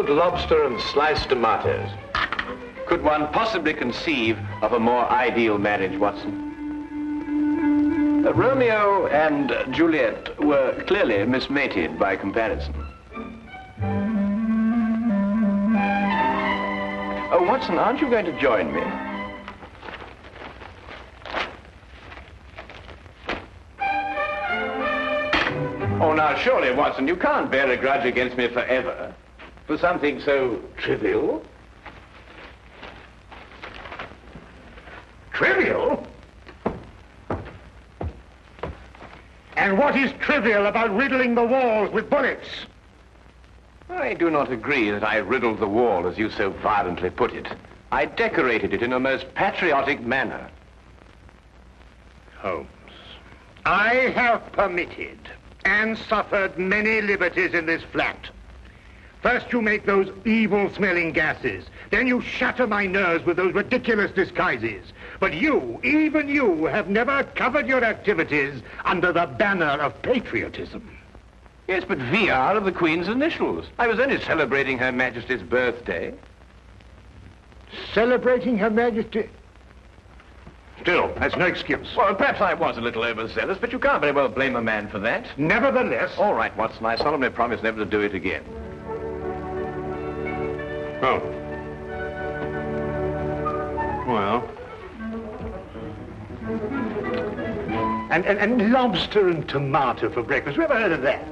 grilled lobster and sliced tomatoes. Could one possibly conceive of a more ideal marriage, Watson? Romeo and Juliet were clearly mismated by comparison. Oh, Watson, aren't you going to join me? Oh, now, surely, Watson, you can't bear a grudge against me forever for something so trivial. Trivial? And what is trivial about riddling the walls with bullets? I do not agree that I riddled the wall, as you so violently put it. I decorated it in a most patriotic manner. Holmes, I have permitted and suffered many liberties in this flat. First you make those evil-smelling gases. Then you shatter my nerves with those ridiculous disguises. But you, even you, have never covered your activities under the banner of patriotism. Yes, but V are of the Queen's initials. I was only celebrating Her Majesty's birthday. Celebrating Her Majesty? Still, that's no excuse. Well, perhaps I was a little overzealous, but you can't very well blame a man for that. Nevertheless... All right, Watson, I solemnly promise never to do it again. Oh. Well... And lobster and tomato for breakfast. You ever heard of that?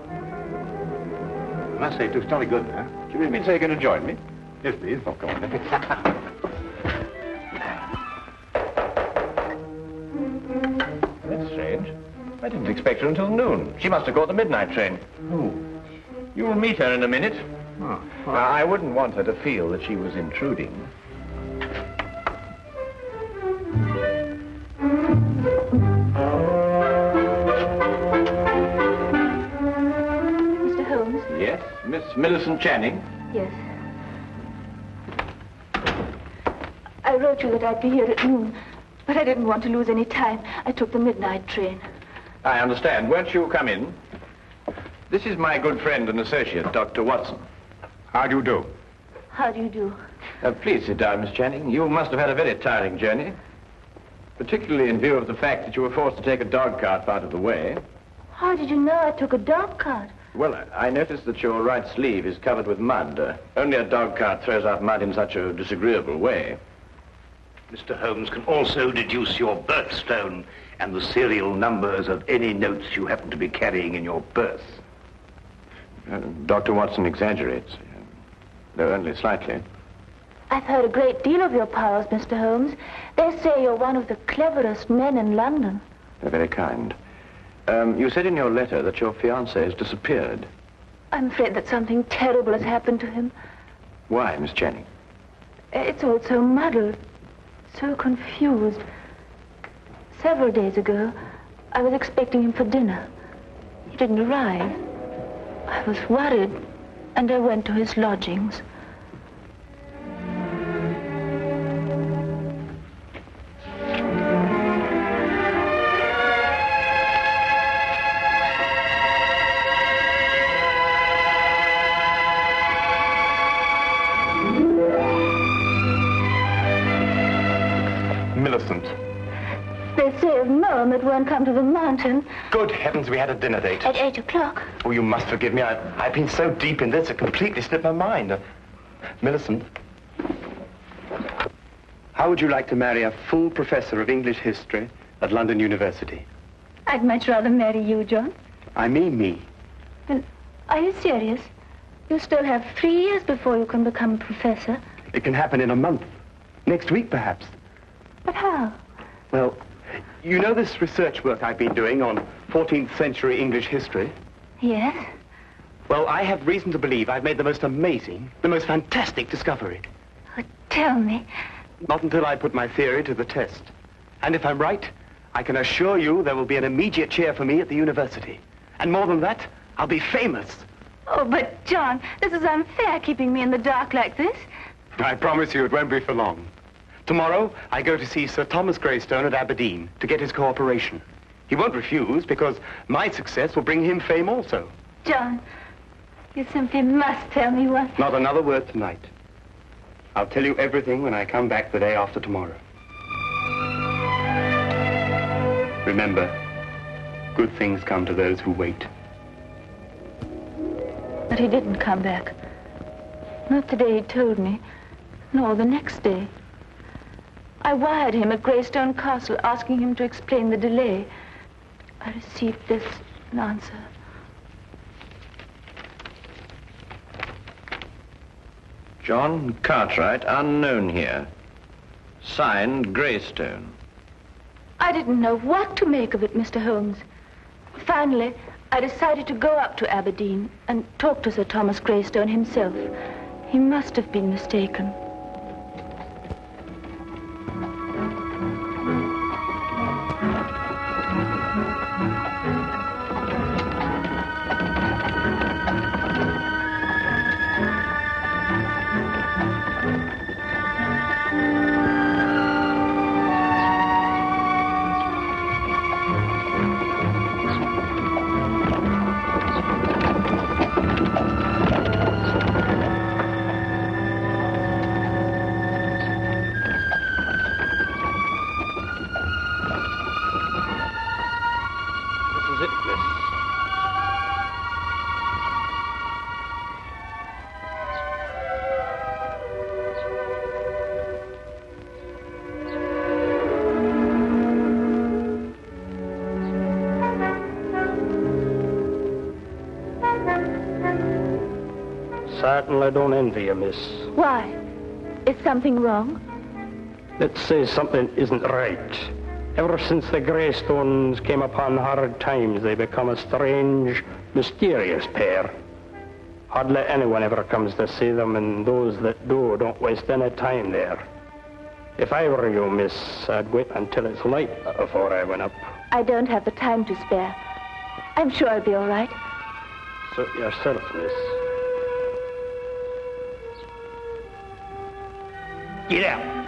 I must say, it looks jolly good, huh? Do you really mean to say you're going to join me? Yes, please. Oh, come on, then. That's strange. I didn't expect her until noon. She must have caught the midnight train. Oh. You'll meet her in a minute. Oh. Now, I wouldn't want her to feel that she was intruding. Mr. Holmes? Yes, Miss Millicent Channing? Yes. I wrote you that I'd be here at noon, but I didn't want to lose any time. I took the midnight train. I understand. Won't you come in? This is my good friend and associate, Dr. Watson. How do you do? How do you do? Please sit down, Miss Channing. You must have had a very tiring journey, particularly in view of the fact that you were forced to take a dog cart out of the way. How did you know I took a dog cart? Well, I noticed that your right sleeve is covered with mud. Only a dog cart throws out mud in such a disagreeable way. Mr. Holmes can also deduce your birthstone and the serial numbers of any notes you happen to be carrying in your purse. Dr. Watson exaggerates, though only slightly. I've heard a great deal of your powers, Mr. Holmes. They say you're one of the cleverest men in London. They're very kind. You said in your letter that your fiance has disappeared. I'm afraid that something terrible has happened to him. Why, Miss Channing? It's all so muddled, so confused. Several days ago, I was expecting him for dinner. He didn't arrive. I was worried, and I went to his lodgings. Millicent. They say of Mom it won't come to the mountain. Good heavens, we had a dinner date. At 8 o'clock. Oh, you must forgive me. I've been so deep in this, it completely slipped my mind. Millicent, how would you like to marry a full professor of English history at London University? I'd much rather marry you, John. I mean me. Well, are you serious? You still have 3 years before you can become a professor. It can happen in a month. Next week, perhaps. But how? Well, you know this research work I've been doing on 14th century English history? Yes? Well, I have reason to believe I've made the most amazing, the most fantastic discovery. Oh, tell me. Not until I put my theory to the test. And if I'm right, I can assure you there will be an immediate cheer for me at the university. And more than that, I'll be famous. Oh, but John, this is unfair, keeping me in the dark like this. I promise you it won't be for long. Tomorrow, I go to see Sir Thomas Greystone at Aberdeen to get his cooperation. He won't refuse because my success will bring him fame also. John, You simply must tell me what. Not another word tonight. I'll tell you everything when I come back the day after tomorrow. Remember, good things come to those who wait. But he didn't come back. Not the day he told me, nor the next day. I wired him at Greystone Castle asking him to explain the delay. I received this answer. John Cartwright, unknown here. Signed, Greystone. I didn't know what to make of it, Mr. Holmes. Finally, I decided to go up to Aberdeen and talk to Sir Thomas Greystone himself. He must have been mistaken. Certainly don't envy you, miss. Why? Is something wrong? Let's say something isn't right. Ever since the Greystones came upon hard times, they become a strange, mysterious pair. Hardly anyone ever comes to see them, and those that do don't waste any time there. If I were you, miss, I'd wait until it's light before I went up. I don't have the time to spare. I'm sure I'll be all right. Suit yourself, miss. Get out.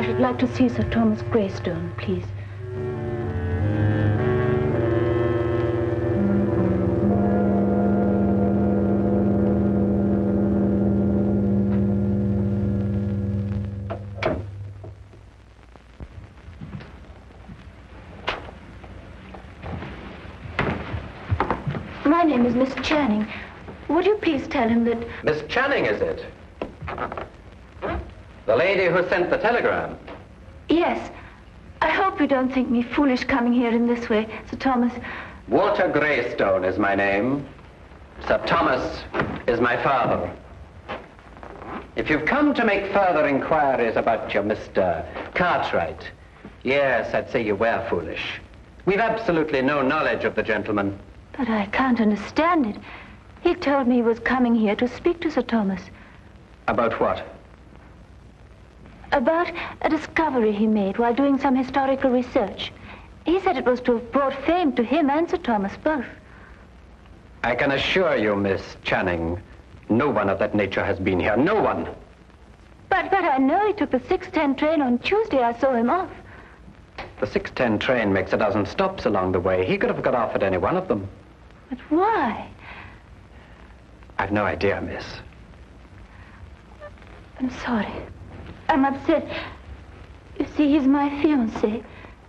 I'd like to see Sir Thomas Greystone, please. My name is Miss Channing. Would you please tell him that... Miss Channing, is it? The lady who sent the telegram? Yes. I hope you don't think me foolish coming here in this way, Sir Thomas. Walter Greystone is my name. Sir Thomas is my father. If you've come to make further inquiries about your Mr. Cartwright, yes, I'd say you were foolish. We've absolutely no knowledge of the gentleman. But I can't understand it. He told me he was coming here to speak to Sir Thomas. About what? About a discovery he made while doing some historical research. He said it was to have brought fame to him and Sir Thomas both. I can assure you, Miss Channing, no one of that nature has been here. No one. But I know he took the 6:10 train on Tuesday. I saw him off. The 6:10 train makes a dozen stops along the way. He could have got off at any one of them. But why? I've no idea, miss. I'm sorry. I'm upset. You see, he's my fiance.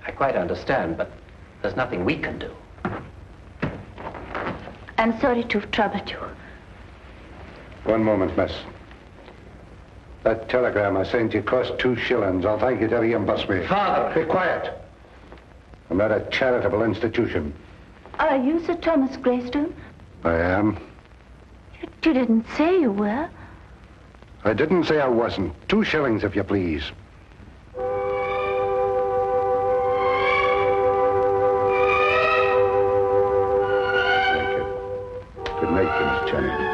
I quite understand, but there's nothing we can do. I'm sorry to have troubled you. One moment, miss. That telegram I sent you cost 2 shillings. I'll thank you to reimburse me. Father! Be quiet. I'm not a charitable institution. Are you Sir Thomas Greystone? I am. You didn't say you were. I didn't say I wasn't. 2 shillings, if you please. Thank you. Good night, Miss Channing.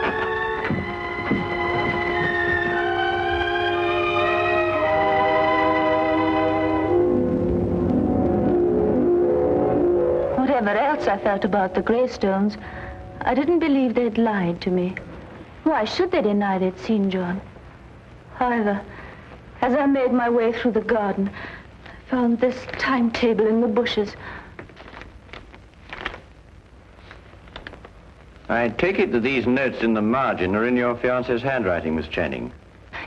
Whatever else I felt about the Greystones, I didn't believe they'd lied to me. Why should they deny they'd seen John? However, as I made my way through the garden, I found this timetable in the bushes. I take it that these notes in the margin are in your fiance's handwriting, Miss Channing.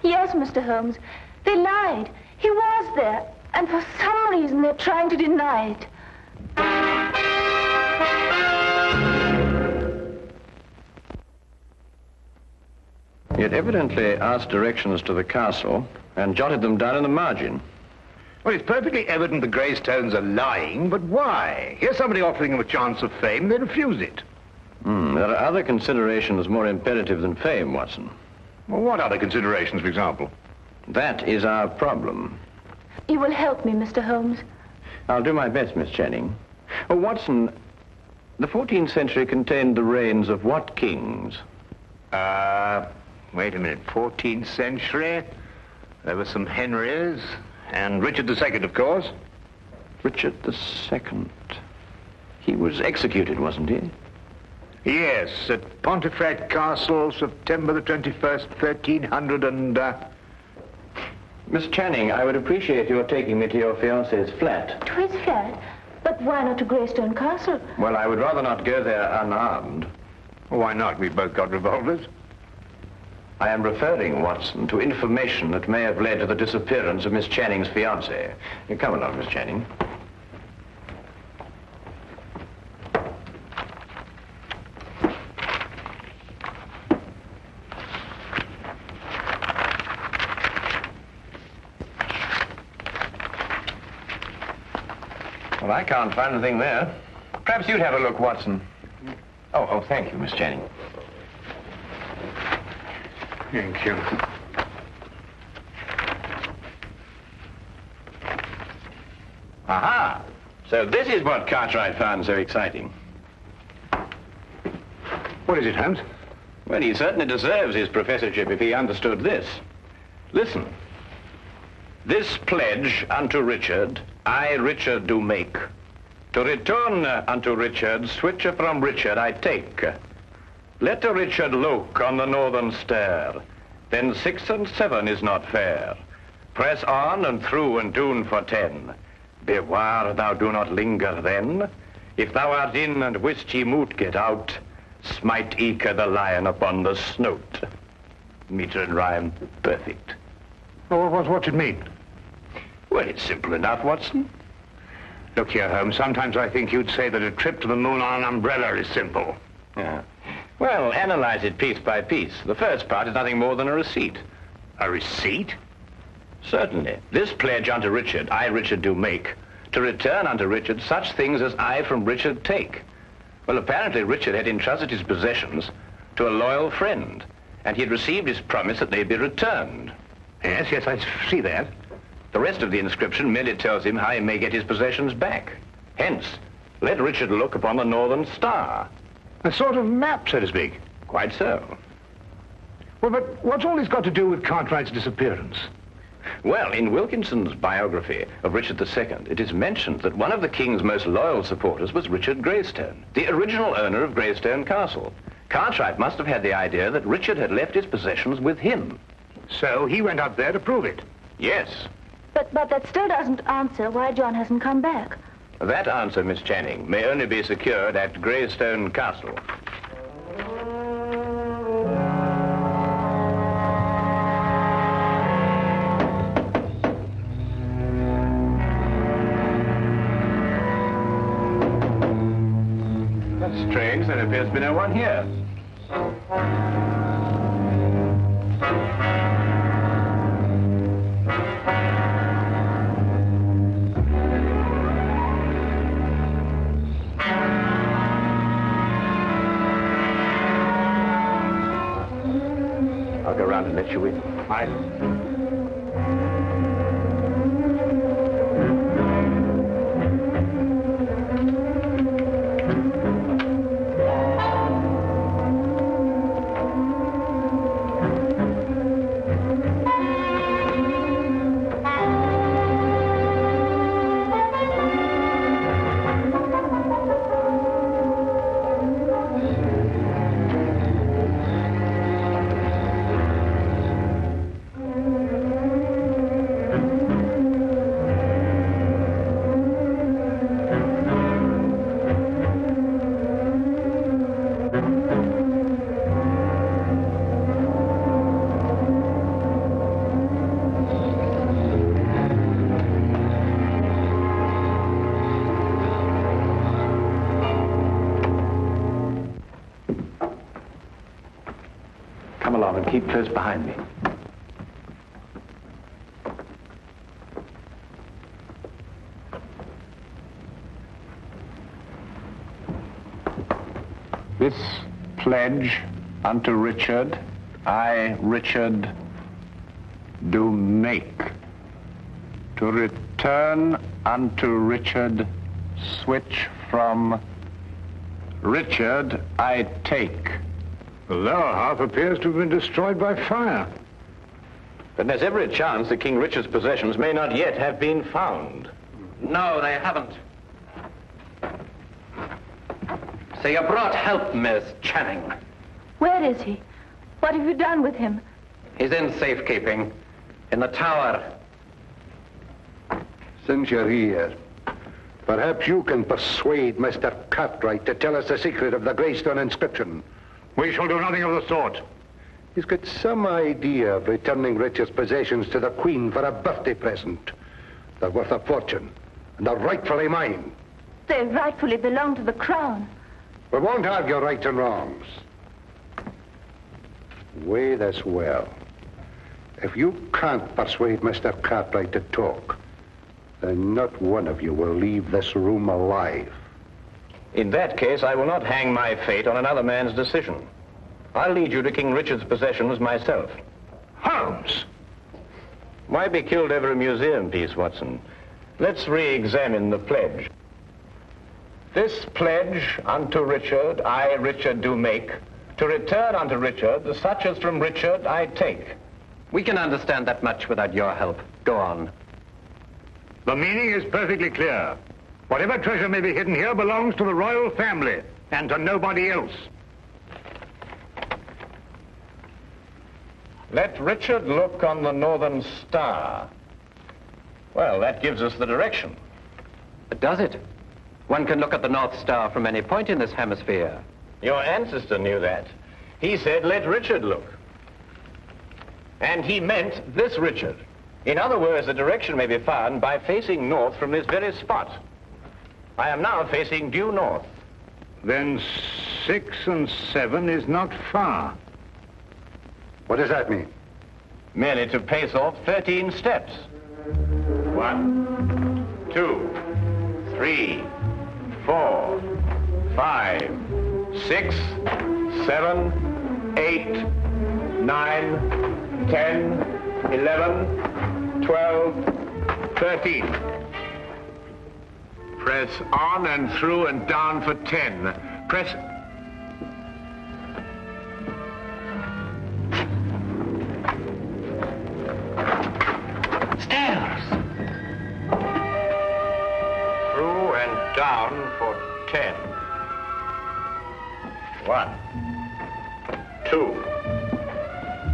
Yes, Mr. Holmes. They lied. He was there, and for some reason they're trying to deny it. He had evidently asked directions to the castle and jotted them down in the margin. Well, it's perfectly evident the Greystones are lying, but why? Here's somebody offering them a chance of fame. They refuse it. There are other considerations more imperative than fame, Watson. Well, what other considerations, for example? That is our problem. You will help me, Mr. Holmes. I'll do my best, Miss Channing. Oh, Watson, the 14th century contained the reigns of what kings? Wait a minute. 14th century? There were some Henrys, and Richard II, of course. Richard II. He was executed, wasn't he? Yes, at Pontefract Castle, September the 21st, 1300 and... Miss Channing, I would appreciate your taking me to your fiancé's flat. To his flat? But why not to Greystone Castle? Well, I would rather not go there unarmed. Why not? We've both got revolvers. I am referring, Watson, to information that may have led to the disappearance of Miss Channing's fiancé. Come along, Miss Channing. Well, I can't find anything there. Perhaps you'd have a look, Watson. Oh, thank you, Miss Channing. Thank you. Aha! So this is what Cartwright found so exciting. What is it, Holmes? Well, he certainly deserves his professorship if he understood this. Listen. This pledge unto Richard, I, Richard, do make. To return unto Richard, switcher from Richard I take. Let a Richard look on the northern stair, then 6 and 7 is not fair. Press on and through and doon for 10. Beware thou do not linger then. If thou art in and wist ye moot get out, smite eke the lion upon the snout. Meter and rhyme, perfect. Oh, what's it mean? Well, it's simple enough, Watson. Look here, Holmes, sometimes I think you'd say that a trip to the moon on an umbrella is simple. Yeah. Well, analyze it piece by piece. The first part is nothing more than a receipt. A receipt? Certainly. This pledge unto Richard, I, Richard, do make, to return unto Richard such things as I from Richard take. Well, apparently Richard had entrusted his possessions to a loyal friend, and he had received his promise that they be returned. Yes, I see that. The rest of the inscription merely tells him how he may get his possessions back. Hence, let Richard look upon the northern star. A sort of map, so to speak. Quite so. Well, but what's all this got to do with Cartwright's disappearance? Well, in Wilkinson's biography of Richard II, it is mentioned that one of the king's most loyal supporters was Richard Greystone, the original owner of Greystone Castle. Cartwright must have had the idea that Richard had left his possessions with him. So he went up there to prove it? Yes. But that still doesn't answer why John hasn't come back. That answer, Miss Channing, may only be secured at Greystone Castle. Strange, there appears to be no one here. I'll go round and let you in. Aye. Come along and keep close behind me. This pledge unto Richard, I, Richard, do make, to return unto Richard, switch from Richard, I take. The lower half appears to have been destroyed by fire. But there's every chance that King Richard's possessions may not yet have been found. No, they haven't. So you brought help, Miss Channing. Where is he? What have you done with him? He's in safekeeping, in the tower. Since you're here, perhaps you can persuade Mr. Cartwright to tell us the secret of the Greystone inscription. We shall do nothing of the sort. He's got some idea of returning Richard's possessions to the Queen for a birthday present. They're worth a fortune, and are rightfully mine. They rightfully belong to the crown. We won't argue rights and wrongs. Weigh this well. If you can't persuade Mr. Cartwright to talk, then not one of you will leave this room alive. In that case, I will not hang my fate on another man's decision. I'll lead you to King Richard's possessions myself. Holmes! Why be killed over a museum piece, Watson? Let's re-examine the pledge. This pledge unto Richard, I, Richard, do make, to return unto Richard the such as from Richard I take. We can understand that much without your help. Go on. The meaning is perfectly clear. Whatever treasure may be hidden here belongs to the royal family and to nobody else. Let Richard look on the northern star. Well, that gives us the direction. But does it? One can look at the North Star from any point in this hemisphere. Your ancestor knew that. He said, let Richard look. And he meant this Richard. In other words, the direction may be found by facing north from this very spot. I am now facing due north. Then 6 and 7 is not far. What does that mean? Merely to pace off 13 steps. 1, 2, 3, 4, 5, 6, 7, 8, 9, 10, 11, 12, 13. Press on and through and down for 10. Press... Stairs! Through and down for 10. 1, 2,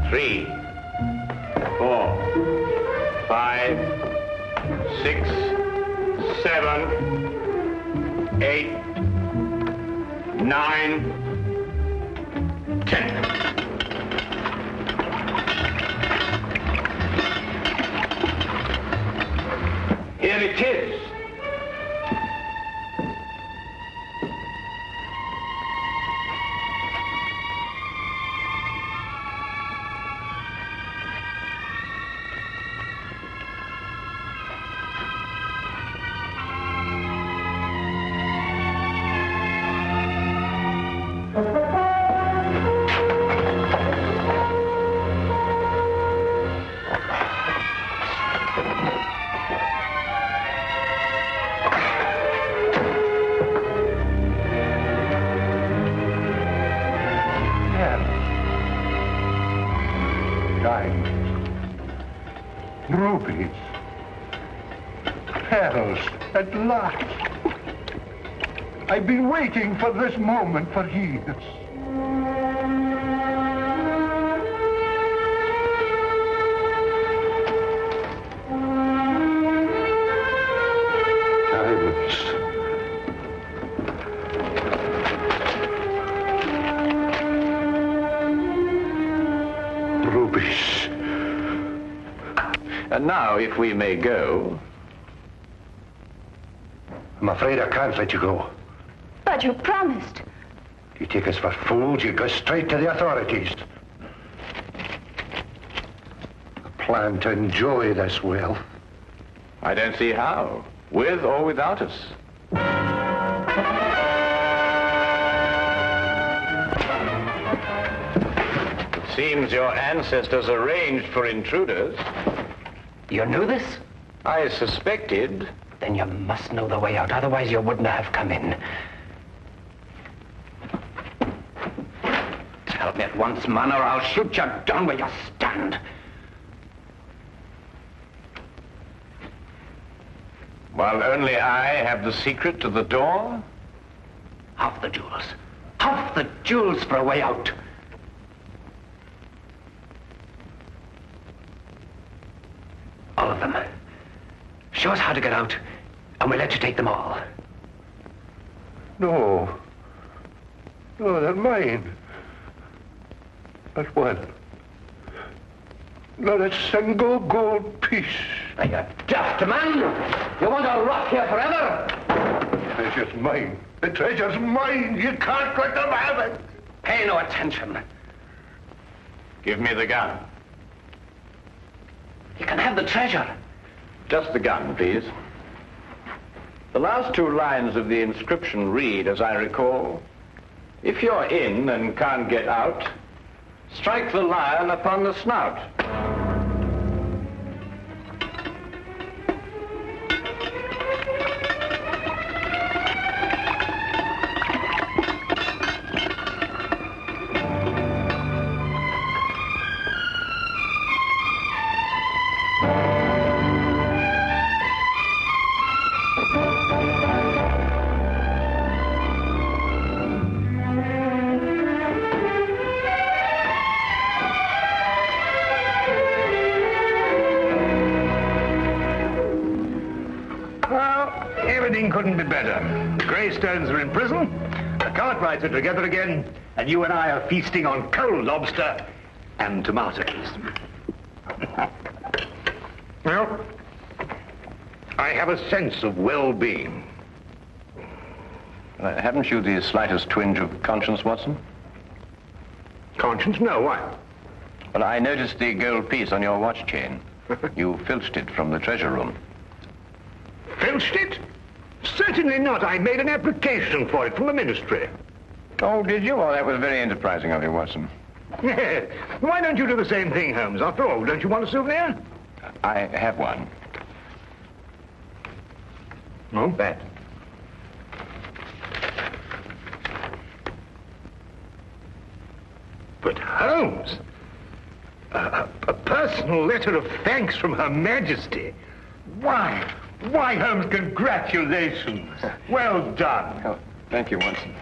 3, 4, 5, 6, 7, 8, 9, 10. Here it is. Rubies. Pearls, at last. I've been waiting for this moment for years. Rubies. And now, if we may go. I'm afraid I can't let you go. But you promised. You take us for fools, you go straight to the authorities. I plan to enjoy this wealth. I don't see how, with or without us. It seems your ancestors arranged for intruders. You knew this? I suspected. Then you must know the way out, otherwise you wouldn't have come in. Tell me at once, man, or I'll shoot you down where you stand. While only I have the secret to the door? Half the jewels. Half the jewels for a way out. All of them. Show us how to get out, and we'll let you take them all. No. No, they're mine. Not one. Not a single gold piece. Are you daft, man? You want to rot here forever? The treasure's mine. The treasure's mine. You can't let them have it. Pay no attention. Give me the gun. You can have the treasure. Just the gun, please. The last two lines of the inscription read, as I recall, if you're in and can't get out, strike the lion upon the snout. Couldn't be better. The Greystones are in prison, the Cartwrights are together again, and you and I are feasting on cold lobster and tomatoes. Well, I have a sense of well-being. Haven't you the slightest twinge of conscience, Watson? Conscience? No, why? Well, I noticed the gold piece on your watch chain. You filched it from the treasure room. Filched it? Certainly not. I made an application for it from the ministry. Oh, did you? Well, that was very enterprising of you, Watson. Why don't you do the same thing, Holmes? After all, don't you want a souvenir? I have one. Oh, that. But Holmes, a personal letter of thanks from Her Majesty. Why, Holmes, congratulations. Well done. Oh, thank you, Watson.